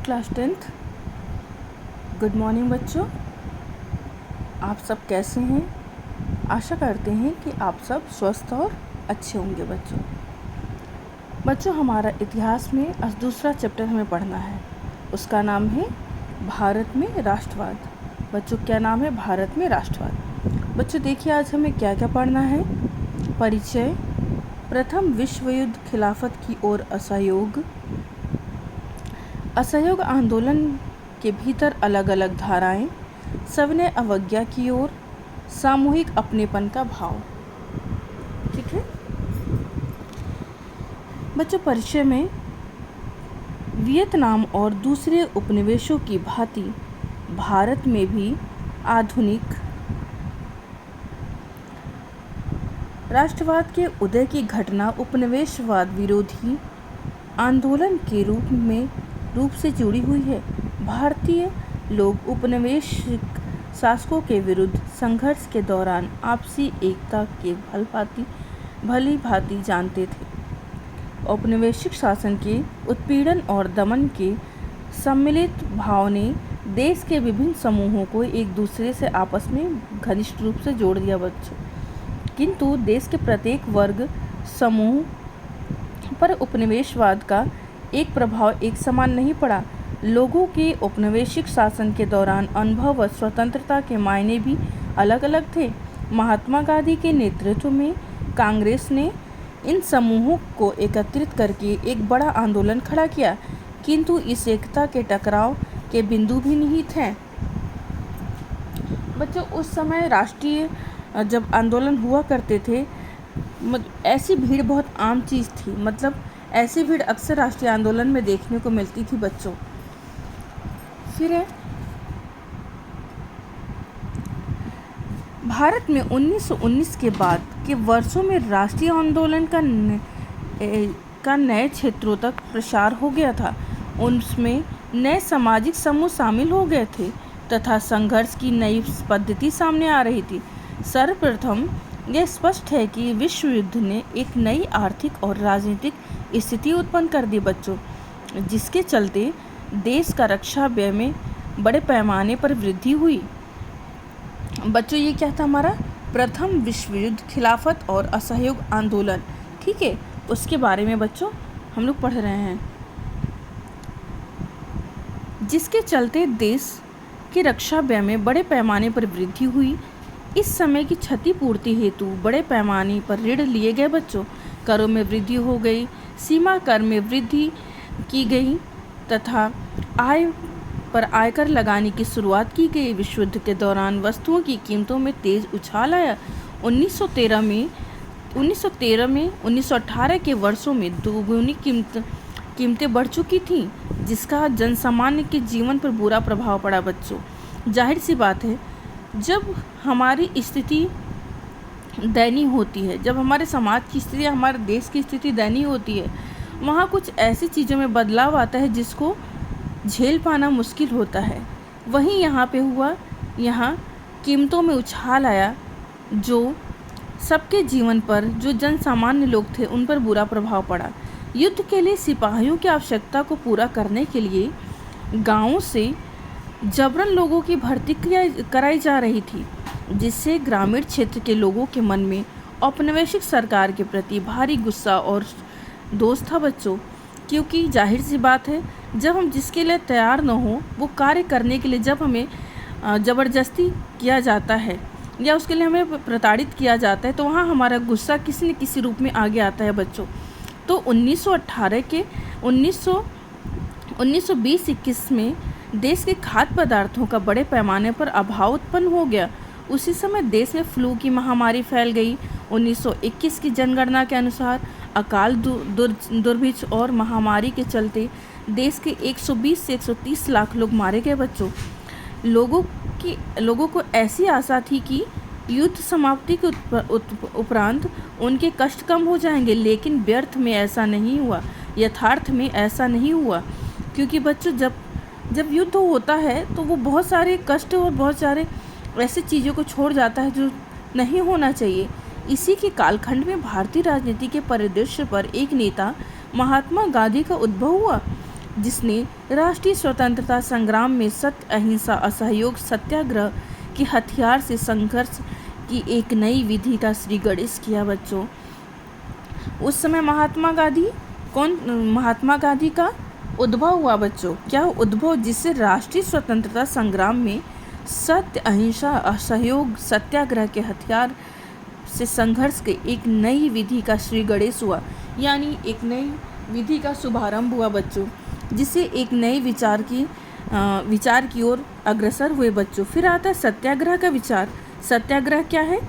Class 10th। Good morning बच्चों, आप सब कैसे हैं? आशा करते हैं कि आप सब स्वस्थ और अच्छे होंगे। बच्चों हमारा इतिहास में आज दूसरा चैप्टर हमें पढ़ना है। उसका नाम है भारत में राष्ट्रवाद। बच्चों क्या नाम है? भारत में राष्ट्रवाद। बच्चों देखिए आज हमें क्या क्या पढ़ना है। परिचय, प्रथम विश्व युद्ध, खिलाफत की ओर असहयोग, असहयोग आंदोलन के भीतर अलग अलग धाराएं, सविनय अवज्ञा की ओर, सामूहिक अपनेपन का भाव। ठीक है बच्चों, परिचय में वियतनाम और दूसरे उपनिवेशों की भांति भारत में भी आधुनिक राष्ट्रवाद के उदय की घटना उपनिवेशवाद विरोधी आंदोलन के रूप से जुड़ी हुई है। भारतीय लोग उपनिवेशिक शासकों के विरुद्ध संघर्ष के दौरान आपसी एकता के भली भांति जानते थे। औपनिवेशिक शासन के उत्पीड़न और दमन के सम्मिलित भाव ने देश के विभिन्न समूहों को एक दूसरे से आपस में घनिष्ठ रूप से जोड़ दिया बच्चों, किंतु देश के प्रत्येक वर्ग समूह पर उपनिवेशवाद का एक प्रभाव एक समान नहीं पड़ा। लोगों के औपनिवेशिक शासन के दौरान अनुभव व स्वतंत्रता के मायने भी अलग अलग थे। महात्मा गांधी के नेतृत्व में कांग्रेस ने इन समूहों को एकत्रित करके एक बड़ा आंदोलन खड़ा किया, किंतु इस एकता के टकराव के बिंदु भी निहित हैं। बच्चों उस समय राष्ट्रीय जब आंदोलन हुआ करते थे, ऐसी भीड़ बहुत आम चीज़ थी। मतलब ऐसी भीड़ अक्सर राष्ट्रीय आंदोलन में देखने को मिलती थी बच्चों। फिर है भारत में 1919 के बाद के वर्षों में राष्ट्रीय आंदोलन का नए क्षेत्रों तक प्रसार हो गया था। उनमें नए सामाजिक समूह शामिल हो गए थे तथा संघर्ष की नई पद्धति सामने आ रही थी। सर्वप्रथम यह स्पष्ट है कि विश्व युद्ध ने एक नई आर्थिक और राजनीतिक स्थिति उत्पन्न कर दी बच्चों, जिसके चलते देश का रक्षा व्यय में बड़े पैमाने पर वृद्धि हुई। बच्चों ये क्या था हमारा? प्रथम विश्व युद्ध, खिलाफत और असहयोग आंदोलन। ठीक है, उसके बारे में बच्चों हम लोग पढ़ रहे हैं, जिसके चलते देश की रक्षा व्यय में बड़े पैमाने पर वृद्धि हुई। इस समय की क्षतिपूर्ति हेतु बड़े पैमाने पर ऋण लिए गए बच्चों। करों में वृद्धि हो गई, सीमा कर में वृद्धि की गई तथा आय पर आयकर लगाने की शुरुआत की गई। विश्व युद्ध के दौरान वस्तुओं की कीमतों में तेज उछाल आया। 1913 में 1918 के वर्षों में दोगुनी कीमतें बढ़ चुकी थीं, जिसका जनसामान्य के जीवन पर बुरा प्रभाव पड़ा बच्चों। जाहिर सी बात है, जब हमारी स्थिति दयनीय होती है, जब हमारे समाज की स्थिति, हमारे देश की स्थिति दयनीय होती है, वहाँ कुछ ऐसी चीज़ों में बदलाव आता है जिसको झेल पाना मुश्किल होता है। वहीं यहाँ पे हुआ, यहाँ कीमतों में उछाल आया, जो सबके जीवन पर, जो जन सामान्य लोग थे उन पर बुरा प्रभाव पड़ा। युद्ध के लिए सिपाहियों की आवश्यकता को पूरा करने के लिए गाँवों से जबरन लोगों की भर्ती कराई जा रही थी, जिससे ग्रामीण क्षेत्र के लोगों के मन में औपनिवेशिक सरकार के प्रति भारी गुस्सा और दोष था बच्चों। क्योंकि जाहिर सी बात है, जब हम जिसके लिए तैयार न हो वो कार्य करने के लिए जब हमें ज़बरदस्ती किया जाता है या उसके लिए हमें प्रताड़ित किया जाता है, तो वहाँ हमारा गुस्सा किसी न किसी रूप में आगे आता है बच्चों। तो 1918 के 1920-21 में देश के खाद्य पदार्थों का बड़े पैमाने पर अभाव उत्पन्न हो गया। उसी समय देश में फ्लू की महामारी फैल गई। 1921 की जनगणना के अनुसार अकाल दुर्भिक्ष और महामारी के चलते देश के 120 से 130 लाख लोग मारे गए बच्चों। लोगों को ऐसी आशा थी कि युद्ध समाप्ति के उपरांत उनके कष्ट कम हो जाएंगे, लेकिन व्यर्थ में ऐसा नहीं हुआ, यथार्थ में ऐसा नहीं हुआ। क्योंकि बच्चों जब युद्ध होता है तो वो बहुत सारे कष्ट और बहुत सारे ऐसी चीज़ों को छोड़ जाता है जो नहीं होना चाहिए। इसी के कालखंड में भारतीय राजनीति के परिदृश्य पर एक नेता महात्मा गांधी का उद्भव हुआ। जिसने राष्ट्रीय स्वतंत्रता संग्राम में सत्य, अहिंसा, असहयोग, सत्याग्रह के हथियार से संघर्ष की एक नई विधि का श्री गणेश किया बच्चों। उस समय महात्मा गांधी का उद्भव हुआ बच्चों। क्या उद्भव? जिससे राष्ट्रीय स्वतंत्रता संग्राम में सत्य, अहिंसा, असहयोग, सत्याग्रह के हथियार से संघर्ष के एक नई विधि का श्री गणेश हुआ, यानी एक नई विधि का शुभारंभ हुआ बच्चों, जिससे एक नए विचार की ओर अग्रसर हुए बच्चों। फिर आता है सत्याग्रह का विचार। सत्याग्रह क्या है?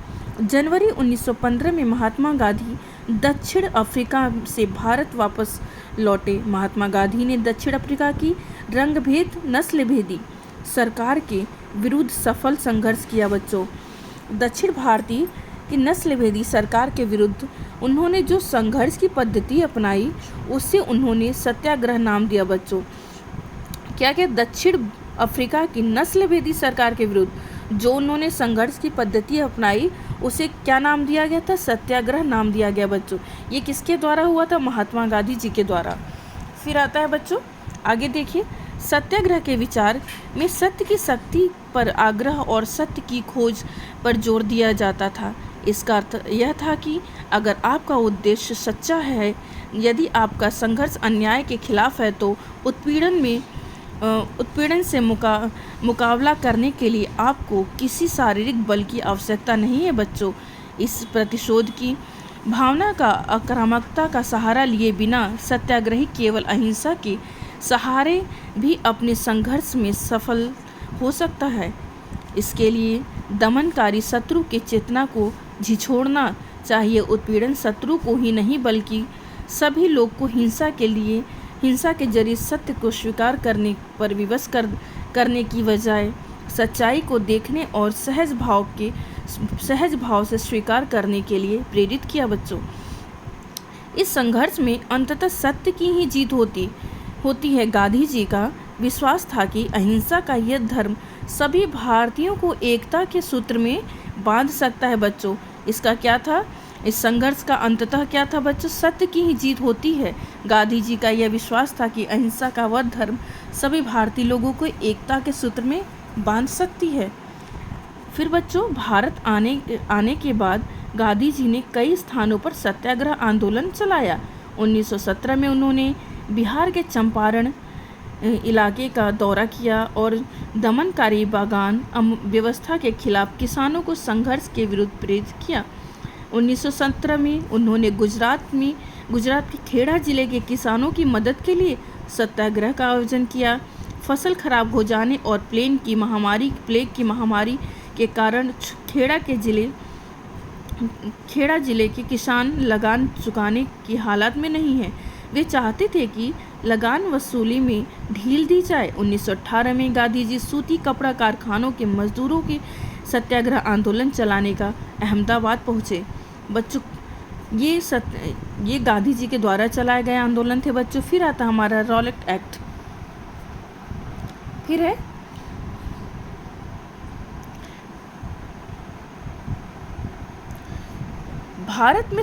जनवरी 1915 में महात्मा गांधी दक्षिण अफ्रीका से भारत वापस लौटे। महात्मा गांधी ने दक्षिण अफ्रीका की रंगभेद, नस्लभेदी सरकार के विरुद्ध सफल संघर्ष किया बच्चों। दक्षिण भारतीय की नस्लभेदी सरकार के विरुद्ध उन्होंने जो संघर्ष की पद्धति अपनाई, उससे उन्होंने सत्याग्रह नाम दिया बच्चों। क्या दक्षिण अफ्रीका की नस्लभेदी सरकार के विरुद्ध जो उन्होंने संघर्ष की पद्धति अपनाई, उसे क्या नाम दिया गया था? सत्याग्रह नाम दिया गया बच्चों। ये किसके द्वारा हुआ था? महात्मा गांधी जी के द्वारा। फिर आता है बच्चों, आगे देखिए, सत्याग्रह के विचार में सत्य की शक्ति पर आग्रह और सत्य की खोज पर जोर दिया जाता था। इसका अर्थ यह था कि अगर आपका उद्देश्य सच्चा है, यदि आपका संघर्ष अन्याय के खिलाफ है, तो उत्पीड़न से मुकाबला करने के लिए आपको किसी शारीरिक बल की आवश्यकता नहीं है बच्चों। इस प्रतिशोध की भावना का, आक्रामकता का सहारा लिए बिना सत्याग्रही केवल अहिंसा के सहारे भी अपने संघर्ष में सफल हो सकता है। इसके लिए दमनकारी शत्रु के चेतना को झिझोड़ना चाहिए। उत्पीड़न शत्रु को ही नहीं बल्कि सभी लोग को हिंसा के जरिए सत्य को स्वीकार करने पर विवश करने की बजाय सच्चाई को देखने और सहज भाव से स्वीकार करने के लिए प्रेरित किया बच्चों। इस संघर्ष में अंततः सत्य की ही जीत होती है। गांधी जी का विश्वास था कि अहिंसा का यह धर्म सभी भारतीयों को एकता के सूत्र में बांध सकता है बच्चों। इसका क्या था? इस संघर्ष का अंततः क्या था बच्चों? सत्य की ही जीत होती है। गांधी जी का यह विश्वास था कि अहिंसा का वह धर्म सभी भारतीय लोगों को एकता के सूत्र में बांध सकती है। फिर बच्चों, भारत आने के बाद गांधी जी ने कई स्थानों पर सत्याग्रह आंदोलन चलाया। 1917 में उन्होंने बिहार के चंपारण इलाके का दौरा किया और दमनकारी बागान व्यवस्था के खिलाफ किसानों को संघर्ष के विरुद्ध प्रेरित किया। 1917 में उन्होंने गुजरात के खेड़ा जिले के किसानों की मदद के लिए सत्याग्रह का आयोजन किया। फसल खराब हो जाने और प्लेग की महामारी के कारण खेड़ा जिले के किसान लगान चुकाने की हालत में नहीं है। वे चाहते थे कि लगान वसूली में ढील दी जाए। 1918 में गांधी जी सूती कपड़ा कारखानों के मजदूरों के सत्याग्रह आंदोलन चलाने का अहमदाबाद पहुँचे। बच्चों, ये गांधी जी के द्वारा चलाए गए आंदोलन थे बच्चों। फिर आता हमारा रॉलेट एक्ट। फिर है भारत में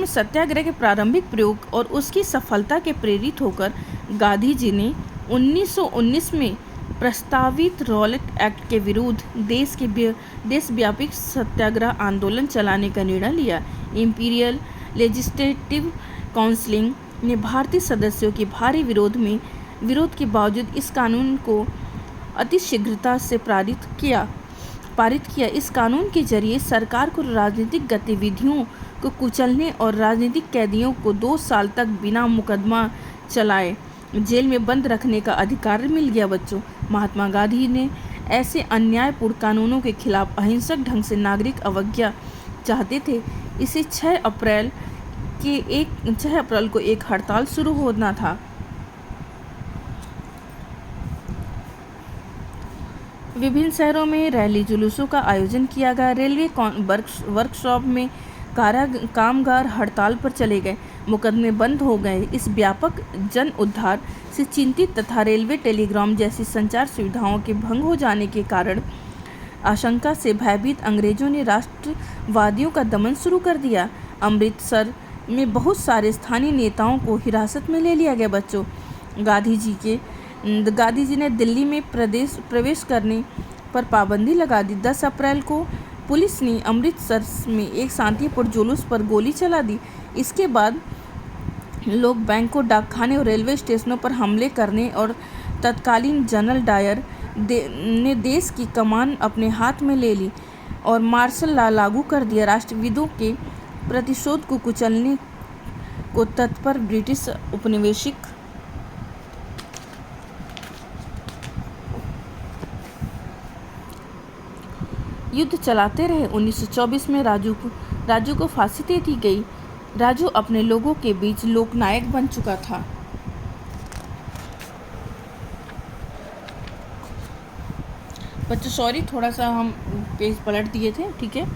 सत्याग्रह के प्रारंभिक प्रयोग और उसकी सफलता के प्रेरित होकर गांधी जी ने 1919 में प्रस्तावित रॉलेट एक्ट के विरुद्ध देशव्यापी सत्याग्रह आंदोलन चलाने का निर्णय लिया। इंपीरियल लेजिस्लेटिव काउंसिल ने भारतीय सदस्यों के भारी विरोध के बावजूद इस कानून को अतिशीघ्रता से पारित किया। इस कानून के जरिए सरकार को राजनीतिक गतिविधियों को कुचलने और राजनीतिक कैदियों को 2 साल तक बिना मुकदमा चलाए जेल में बंद रखने का अधिकार मिल गया बच्चों। महात्मा गांधी ने ऐसे अन्यायपूर्ण कानूनों के खिलाफ अहिंसक ढंग से नागरिक अवज्ञा चाहते थे। इसे 6 अप्रैल को एक हड़ताल शुरू होना था। विभिन्न शहरों में रैली जुलूसों का आयोजन किया गया। रेलवे वर्कशॉप में कामगार हड़ताल पर चले गए, मुकदमे बंद हो गए। इस व्यापक जन उद्धार से चिंतित तथा रेलवे टेलीग्राम जैसी संचार सुविधाओं के भंग हो जाने के कारण आशंका से भयभीत अंग्रेजों ने राष्ट्रवादियों का दमन शुरू कर दिया। अमृतसर में बहुत सारे स्थानीय नेताओं को हिरासत में ले लिया गया बच्चों। गांधी जी ने दिल्ली में प्रवेश करने पर पाबंदी लगा दी। 10 अप्रैल को पुलिस ने अमृतसर में एक शांतिपूर्ण जुलूस पर गोली चला दी। इसके बाद लोग बैंकों, डाकखाने और रेलवे स्टेशनों पर हमले करने और तत्कालीन जनरल डायर ने देश की कमान अपने हाथ में ले ली और मार्शल लॉ लागू कर दिया। राष्ट्रवादियों के प्रतिशोध को कुचलने को तत्पर ब्रिटिश उपनिवेशिक युद्ध चलाते रहे। 1924 में राजू को फांसी दे दी गई। राजू अपने लोगों के बीच लोकनायक बन चुका था। बच्चों सॉरी, थोड़ा सा हम पेज पलट दिए थे, ठीक है।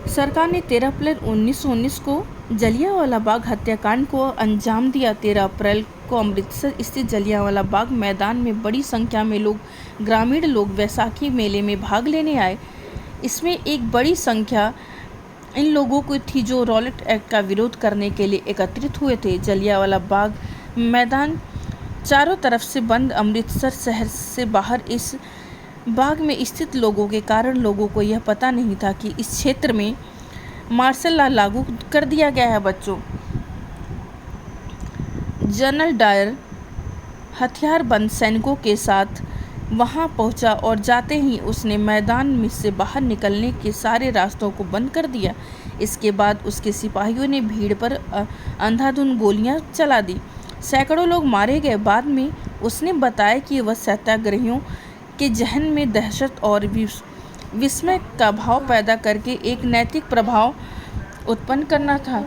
सरकार ने 13 अप्रैल 1919 को जलियांवाला बाग हत्याकांड को अंजाम दिया। 13 अप्रैल को अमृतसर स्थित जलियांवाला बाग मैदान में बड़ी संख्या में ग्रामीण लोग वैसाखी मेले में भाग लेने आए। इसमें एक बड़ी संख्या इन लोगों को थी जो रॉलेट एक्ट का विरोध करने के लिए एकत्रित हुए थे। जलियांवाला बाग मैदान चारों तरफ से बंद। अमृतसर शहर से बाहर इस बाग में स्थित लोगों के कारण लोगों को यह पता नहीं था कि इस क्षेत्र में मार्शल लॉ लागू कर दिया गया है बच्चों। जनरल डायर हथियारबंद सैनिकों के साथ वहां पहुंचा और जाते ही उसने मैदान में से बाहर निकलने के सारे रास्तों को बंद कर दिया। इसके बाद उसके सिपाहियों ने भीड़ पर अंधाधुंध गोलियां चला दी। सैकड़ों लोग मारे गए। बाद में उसने बताया कि वह सत्याग्रहियों के जहन में दहशत और विस्मय का भाव पैदा करके एक नैतिक प्रभाव उत्पन्न करना था।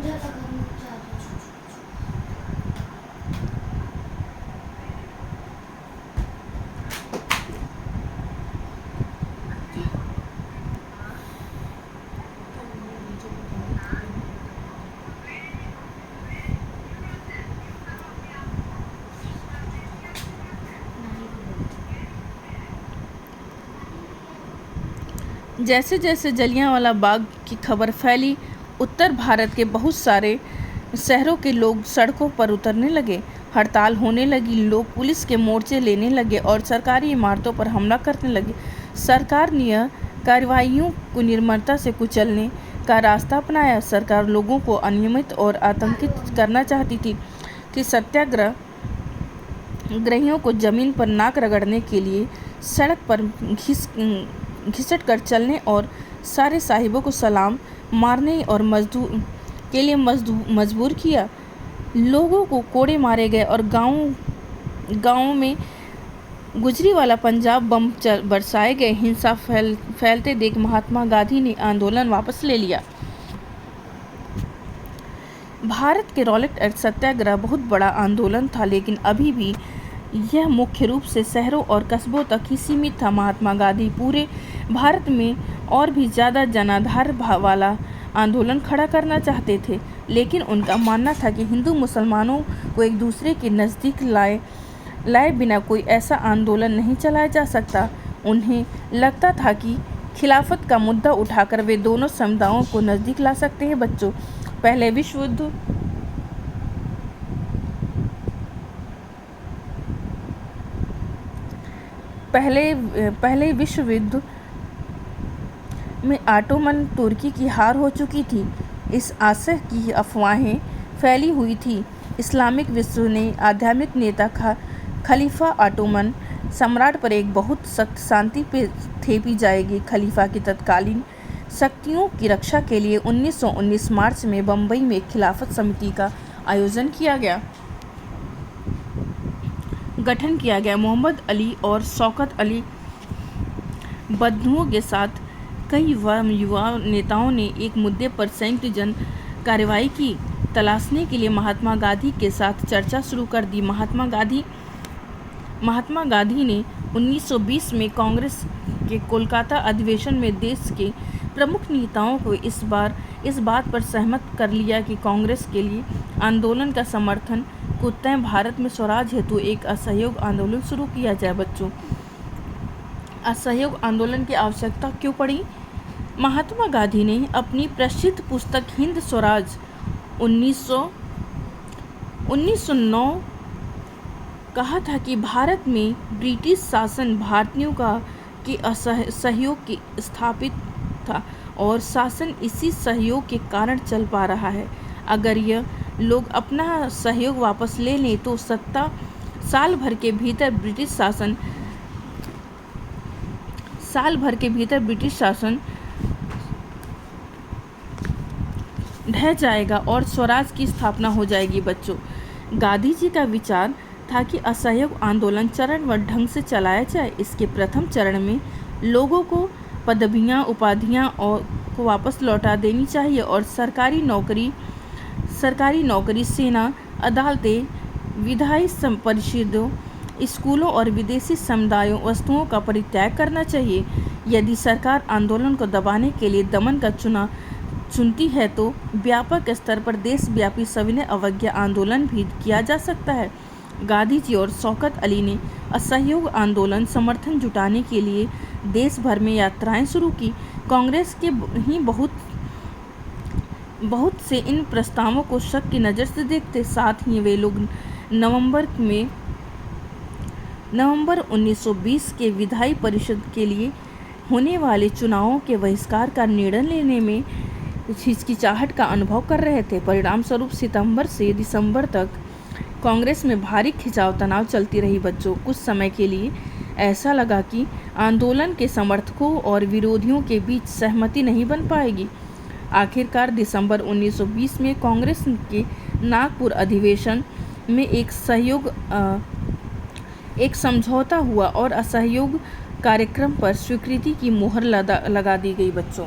जैसे जैसे जलियांवाला बाग की खबर फैली, उत्तर भारत के बहुत सारे शहरों के लोग सड़कों पर उतरने लगे। हड़ताल होने लगी। लोग पुलिस के मोर्चे लेने लगे और सरकारी इमारतों पर हमला करने लगे। सरकार ने यह कार्रवाइयों को निर्ममता से कुचलने का रास्ता अपनाया। सरकार लोगों को अनियमित और आतंकित करना चाहती थी। सत्याग्रहियों को जमीन पर नाक रगड़ने के लिए सड़क पर घिसट कर चलने और सारे साहिबों को सलाम मारने और मजबूर किया। लोगों को कोड़े मारे गए और गाँव में गुजरीवाला पंजाब बम बरसाए गए। हिंसा फैलते देख महात्मा गांधी ने आंदोलन वापस ले लिया। भारत के रॉलेट एक्ट सत्याग्रह बहुत बड़ा आंदोलन था, लेकिन अभी भी यह मुख्य रूप से शहरों और कस्बों तक ही सीमित था। महात्मा गांधी पूरे भारत में और भी ज़्यादा जनाधार वाला आंदोलन खड़ा करना चाहते थे, लेकिन उनका मानना था कि हिंदू मुसलमानों को एक दूसरे के नज़दीक लाए बिना कोई ऐसा आंदोलन नहीं चलाया जा सकता। उन्हें लगता था कि खिलाफत का मुद्दा उठाकर वे दोनों समुदायों को नज़दीक ला सकते हैं। बच्चों, पहले विश्व युद्ध में ऑटोमन तुर्की की हार हो चुकी थी। इस आशय की अफवाहें फैली हुई थी। इस्लामिक विश्व ने आध्यात्मिक नेता खलीफा ऑटोमन सम्राट पर एक बहुत सख्त शांति पे थेपी जाएगी। खलीफा की तत्कालीन शक्तियों की रक्षा के लिए 1919 मार्च में बम्बई में खिलाफत समिति का आयोजन किया गया। गठन किया गया। मोहम्मद अली और शौकत अली बंधुओं के साथ कई युवा नेताओं ने एक मुद्दे पर संयुक्त जन कार्रवाई की तलाशने के लिए महात्मा गांधी के साथ चर्चा शुरू कर दी। महात्मा गांधी ने 1920 में कांग्रेस के कोलकाता अधिवेशन में देश के प्रमुख नेताओं को इस बात पर सहमत कर लिया कि कांग्रेस के लिए आंदोलन का समर्थन को तय भारत में स्वराज हेतु एक असहयोग आंदोलन शुरू किया जाए। बच्चों, असहयोग आंदोलन की आवश्यकता क्यों पड़ी? महात्मा गांधी ने अपनी प्रसिद्ध पुस्तक हिंद स्वराज 1909 कहा था कि भारत में ब्रिटिश शासन भारतीयों का के सहयोग की स्थापित था और शासन इसी सहयोग के कारण चल पा रहा है। अगर यह लोग अपना सहयोग वापस ले लें तो साल भर के भीतर ब्रिटिश शासन ढह जाएगा और स्वराज की स्थापना हो जाएगी। बच्चों, गांधी जी का विचार था कि असहयोग आंदोलन चरणबद्ध ढंग से चलाया जाए। इसके प्रथम चरण में लोगों को पदवियां, उपाधियां को वापस लौटा देनी चाहिए और सरकारी नौकरी, सेना, अदालतें, विधायी परिषदों, स्कूलों और विदेशी समुदायों वस्तुओं का परित्याग करना चाहिए। यदि सरकार आंदोलन को दबाने के लिए दमन का चुनती है तो व्यापक स्तर पर देशव्यापी सविनय अवज्ञा आंदोलन भी किया जा सकता है। गांधी जी और शौकत अली ने असहयोग आंदोलन समर्थन जुटाने के लिए देश भर में यात्राएं शुरू की। कांग्रेस के ही बहुत से इन प्रस्तावों को शक की नज़र से देखते। साथ ही वे लोग नवंबर 1920 के विधायी परिषद के लिए होने वाले चुनावों के बहिष्कार का निर्णय लेने में हिचकिचाहट का अनुभव कर रहे थे। परिणाम स्वरूप सितंबर से दिसंबर तक कांग्रेस में भारी खिंचाव तनाव चलती रही। बच्चों, कुछ समय के लिए ऐसा लगा कि आंदोलन के समर्थकों और विरोधियों के बीच सहमति नहीं बन पाएगी। आखिरकार दिसंबर 1920 में कांग्रेस के नागपुर अधिवेशन में एक समझौता हुआ और असहयोग कार्यक्रम पर स्वीकृति की मोहर लगा दी गई। बच्चों,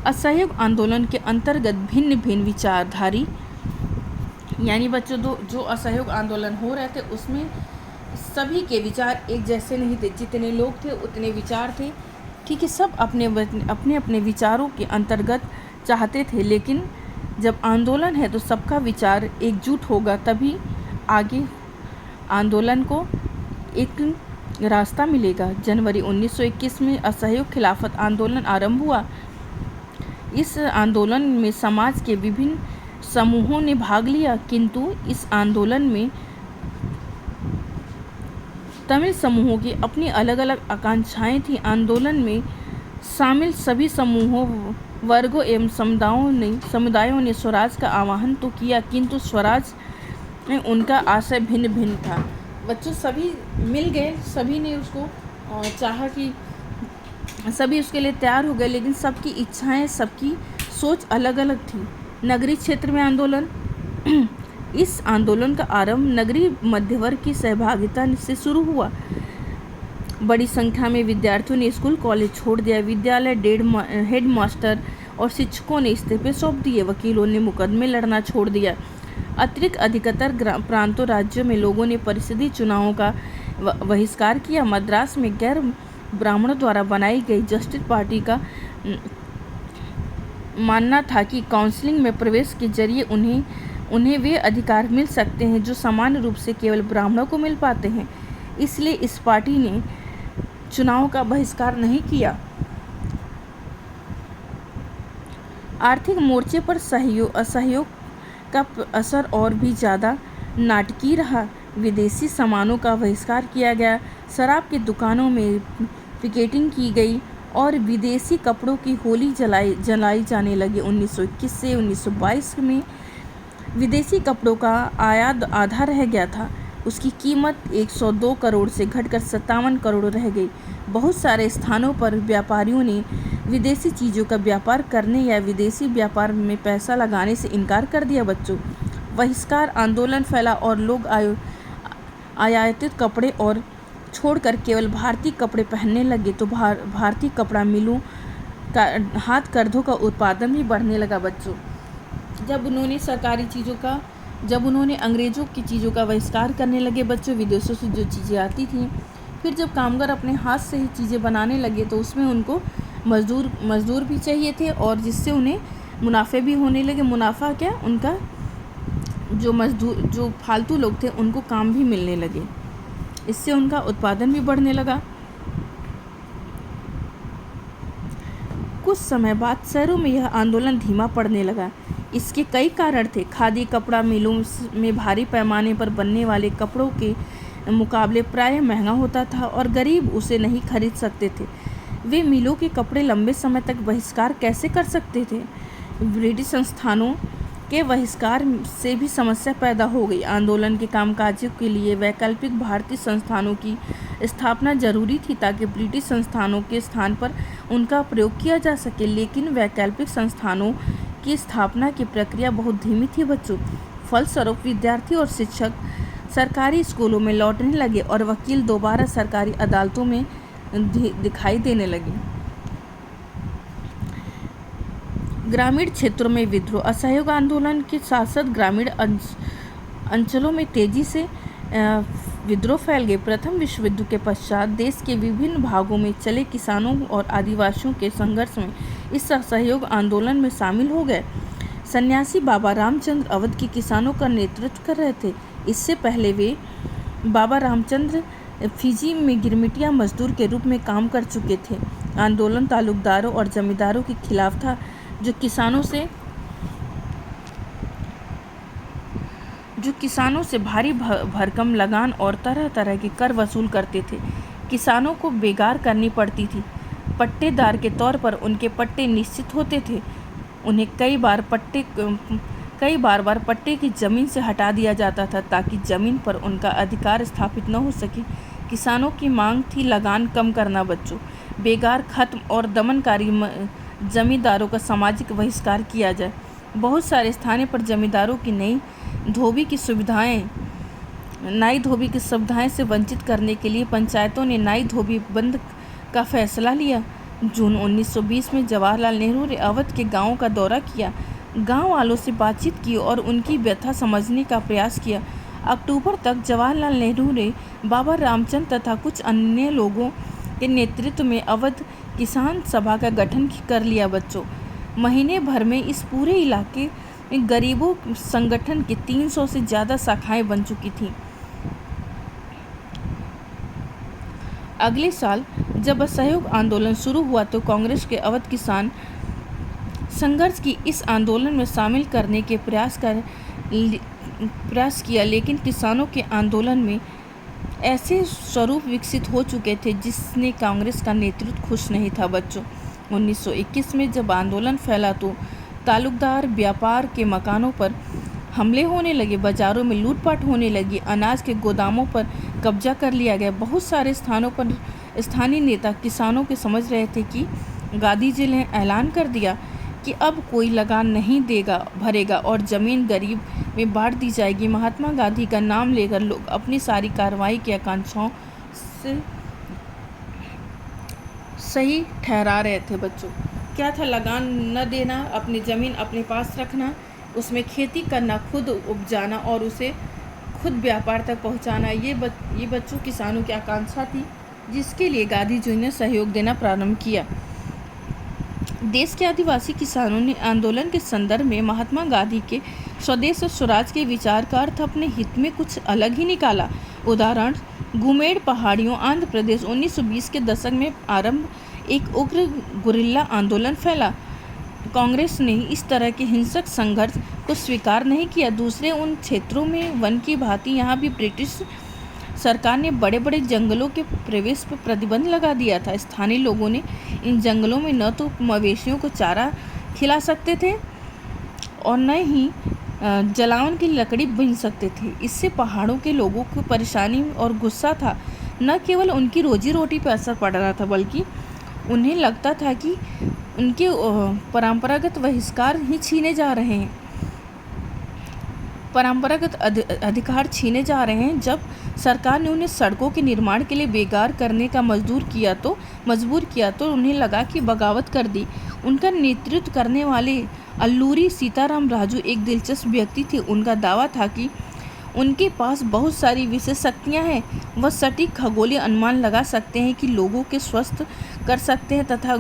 असहयोग आंदोलन के अंतर्गत भिन्न भिन्न विचारधारी यानी बच्चों जो असहयोग आंदोलन हो रहे थे उसमें सभी के विचार एक जैसे नहीं थे। जितने लोग थे उतने विचार थे, ठीक है। सब अपने विचारों के अंतर्गत चाहते थे, लेकिन जब आंदोलन है तो सबका विचार एकजुट होगा, तभी आगे आंदोलन को एक रास्ता मिलेगा। जनवरी 1921 में असहयोग खिलाफत आंदोलन आरंभ हुआ। इस आंदोलन में समाज के विभिन्न समूहों ने भाग लिया, किंतु इस आंदोलन में तमिल समूहों की अपनी अलग अलग आकांक्षाएं थीं। आंदोलन में शामिल सभी समूहों, वर्गों एवं समुदायों ने स्वराज का आह्वान तो किया, किंतु स्वराज में उनका आशय भिन्न भिन्न था। बच्चों, सभी मिल गए, सभी ने उसको चाहा कि सभी उसके लिए तैयार हो गए, लेकिन सबकी इच्छाएं, सबकी सोच अलग अलग थी। नगरीय क्षेत्र में आंदोलन इस आंदोलन का आरंभ नगरीय मध्यवर्ग की सहभागिता से शुरू हुआ। बड़ी संख्या में विद्यार्थियों ने स्कूल कॉलेज छोड़ दिया। विद्यालय हेडमास्टर और शिक्षकों ने इस्तीफे सौंप दिए। वकीलों ने मुकदमे लड़ना छोड़ दिया। अतिरिक्त अधिकतर प्रांतों राज्यों में लोगों ने परिषदीय चुनावों का बहिष्कार किया। मद्रास में गैर ब्राह्मणों द्वारा बनाई गई जस्टिस पार्टी का मानना था कि काउंसिलिंग में प्रवेश के जरिए उन्हें वे अधिकार मिल सकते हैं जो सामान्य रूप से केवल ब्राह्मणों को मिल पाते हैं। इसलिए इस पार्टी ने चुनाव का बहिष्कार नहीं किया। आर्थिक मोर्चे पर असहयोग का असर और भी ज़्यादा नाटकीय रहा। विदेशी सामानों का बहिष्कार किया गया, शराब की दुकानों में पिकेटिंग की गई और विदेशी कपड़ों की होली जलाई जाने लगी। 1921 से 1922 में विदेशी कपड़ों का आयात आधा रह गया था। उसकी कीमत 102 करोड़ से घटकर 57 करोड़ रह गई। बहुत सारे स्थानों पर व्यापारियों ने विदेशी चीज़ों का व्यापार करने या विदेशी व्यापार में पैसा लगाने से इनकार कर दिया। बच्चों, बहिष्कार आंदोलन फैला और लोग आयातित कपड़े और छोड़कर केवल भारतीय कपड़े पहनने लगे, तो भारतीय कपड़ा मिलों का हाथ कर्धों का उत्पादन भी बढ़ने लगा। बच्चों, जब उन्होंने अंग्रेज़ों की चीज़ों का बहिष्कार करने लगे, बच्चों, विदेशों से जो चीज़ें आती थीं, फिर जब कामगार अपने हाथ से ही चीज़ें बनाने लगे तो उसमें उनको मज़दूर भी चाहिए थे और जिससे उन्हें मुनाफे भी होने लगे। मुनाफा क्या, उनका जो फालतू लोग थे उनको काम भी मिलने लगे, इससे उनका उत्पादन भी बढ़ने लगा। कुछ समय बाद शहरों में यह आंदोलन धीमा पड़ने लगा। इसके कई कारण थे। खादी कपड़ा मिलों में भारी पैमाने पर बनने वाले कपड़ों के मुकाबले प्रायः महंगा होता था और गरीब उसे नहीं खरीद सकते थे। वे मिलों के कपड़े लंबे समय तक बहिष्कार कैसे कर सकते थे? ब्रिटिश संस्थानों के बहिष्कार से भी समस्या पैदा हो गई। आंदोलन के कामकाज के लिए वैकल्पिक भारतीय संस्थानों की स्थापना जरूरी थी ताकि ब्रिटिश संस्थानों के स्थान पर उनका प्रयोग किया जा सके, लेकिन वैकल्पिक संस्थानों की स्थापना की प्रक्रिया बहुत धीमी थी बच्चों। फलस्वरूप विद्यार्थी और शिक्षक सरकारी स्कूलों में लौटने लगे और वकील दोबारा सरकारी अदालतों में दिखाई देने लगे। ग्रामीण क्षेत्रों में विद्रोह। असहयोग आंदोलन के साथ साथ ग्रामीण अंचलों में तेजी से विद्रोह फैल गए। प्रथम विश्व युद्ध के पश्चात देश के विभिन्न भागों में चले किसानों और आदिवासियों के संघर्ष में इस असहयोग आंदोलन में शामिल हो गए। सन्यासी बाबा रामचंद्र अवध के किसानों का नेतृत्व कर रहे थे। इससे पहले वे बाबा रामचंद्र फिजी में गिरमिटिया मजदूर के रूप में काम कर चुके थे। आंदोलन तालुकदारों और जमींदारों के खिलाफ था जो किसानों से भारी भरकम लगान और तरह तरह के कर वसूल करते थे। किसानों को बेगार करनी पड़ती थी। पट्टेदार के तौर पर उनके पट्टे निश्चित होते थे। उन्हें कई बार पट्टे की ज़मीन से हटा दिया जाता था ताकि ज़मीन पर उनका अधिकार स्थापित न हो सके। किसानों की मांग थी लगान कम करना बच्चों, बेगार खत्म और दमनकारी जमींदारों का सामाजिक बहिष्कार किया जाए। बहुत सारे स्थानों पर जमींदारों की नाई धोबी की सुविधाएं से वंचित करने के लिए पंचायतों ने नाई धोबी बंद का फैसला लिया। जून 1920 में जवाहरलाल नेहरू ने अवध के गांवों का दौरा किया, गांव वालों से बातचीत की और उनकी व्यथा समझने का प्रयास किया। अक्टूबर तक जवाहरलाल नेहरू ने बाबा रामचंद्र तथा कुछ अन्य लोगों के नेतृत्व में अवध किसान सभा का गठन कर लिया बच्चों। महीने भर में इस पूरे इलाके में गरीबों संगठन की 300 से ज़्यादा शाखाएं बन चुकी थीं। अगले साल जब असहयोग आंदोलन शुरू हुआ तो कांग्रेस के अवध किसान संघर्ष की इस आंदोलन में शामिल करने के प्रयास किया, लेकिन किसानों के आंदोलन में ऐसे स्वरूप विकसित हो चुके थे जिसने कांग्रेस का नेतृत्व खुश नहीं था बच्चों। 1921 में जब आंदोलन फैला तो तालुकदार व्यापार के मकानों पर हमले होने लगे, बाजारों में लूटपाट होने लगी, अनाज के गोदामों पर कब्जा कर लिया गया। बहुत सारे स्थानों पर स्थानीय नेता किसानों के समझ रहे थे कि गांधी जी ने ऐलान कर दिया कि अब कोई लगान नहीं भरेगा और ज़मीन गरीब में बांट दी जाएगी। महात्मा गांधी का नाम लेकर लोग अपनी सारी कार्रवाई की आकांक्षाओं से सही ठहरा रहे थे बच्चों। क्या था? लगान न देना, अपनी ज़मीन अपने पास रखना, उसमें खेती करना, खुद उपजाना और उसे खुद व्यापार तक पहुंचाना। ये बच्चों किसानों की आकांक्षा थी जिसके लिए गांधी जी ने सहयोग देना प्रारंभ किया। देश के आदिवासी किसानों ने आंदोलन के संदर्भ में महात्मा गांधी के स्वदेश और स्वराज के विचार का अर्थ अपने हित में कुछ अलग ही निकाला। उदाहरण, घुमेड़ पहाड़ियों आंध्र प्रदेश 1920 के दशक में आरंभ एक उग्र गुरिल्ला आंदोलन फैला। कांग्रेस ने इस तरह के हिंसक संघर्ष को स्वीकार नहीं किया। दूसरे उन क्षेत्रों में वन की भांति यहाँ भी ब्रिटिश सरकार ने बड़े बड़े जंगलों के प्रवेश पर प्रतिबंध लगा दिया था। स्थानीय लोगों ने इन जंगलों में न तो मवेशियों को चारा खिला सकते थे और न ही जलावन की लकड़ी बीन सकते थे। इससे पहाड़ों के लोगों को परेशानी और गुस्सा था। न केवल उनकी रोजी रोटी पर असर पड़ रहा था बल्कि उन्हें लगता था कि उनके परंपरागत बहिष्कार ही छीने जा रहे हैं, परंपरागत अधिकार छीने जा रहे हैं। जब सरकार ने उन्हें सड़कों के निर्माण के लिए बेकार करने का मजबूर किया तो उन्हें लगा कि बगावत कर दी। उनका नेतृत्व करने वाले अल्लूरी सीताराम राजू एक दिलचस्प व्यक्ति थे। उनका दावा था कि उनके पास बहुत सारी विशेष शक्तियाँ हैं। वह सटीक खगोलीय अनुमान लगा सकते हैं कि लोगों के स्वस्थ कर सकते हैं तथा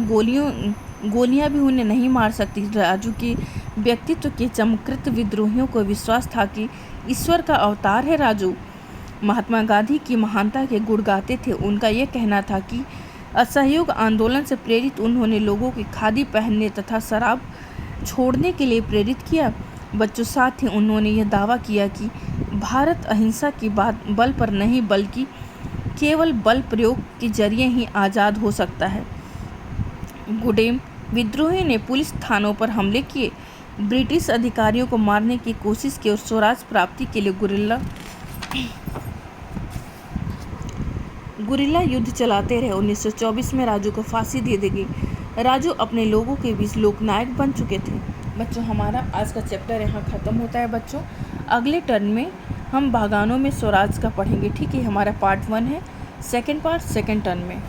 गोलियां भी उन्हें नहीं मार सकती। राजू के व्यक्तित्व के चमत्कृत विद्रोहियों को विश्वास था कि ईश्वर का अवतार है। राजू महात्मा गांधी की महानता के गुण गाते थे। उनका यह कहना था कि असहयोग आंदोलन से प्रेरित उन्होंने लोगों की खादी पहनने तथा शराब छोड़ने के लिए प्रेरित किया। बच्चों, साथ ही उन्होंने यह दावा किया कि भारत अहिंसा की बात बल पर नहीं बल्कि केवल बल प्रयोग के जरिए ही आज़ाद हो सकता है। गुडेम विद्रोही ने पुलिस थानों पर हमले किए, ब्रिटिश अधिकारियों को मारने की कोशिश की और स्वराज प्राप्ति के लिए गुरिल्ला युद्ध चलाते रहे। 1924 में राजू को फांसी दे दी गई। राजू अपने लोगों के बीच लोकनायक बन चुके थे। बच्चों, हमारा आज का चैप्टर यहाँ ख़त्म होता है। बच्चों, अगले टर्न में हम बागानों में स्वराज का पढ़ेंगे। ठीक है, हमारा पार्ट 1 है, सेकंड पार्ट सेकंड टर्न में।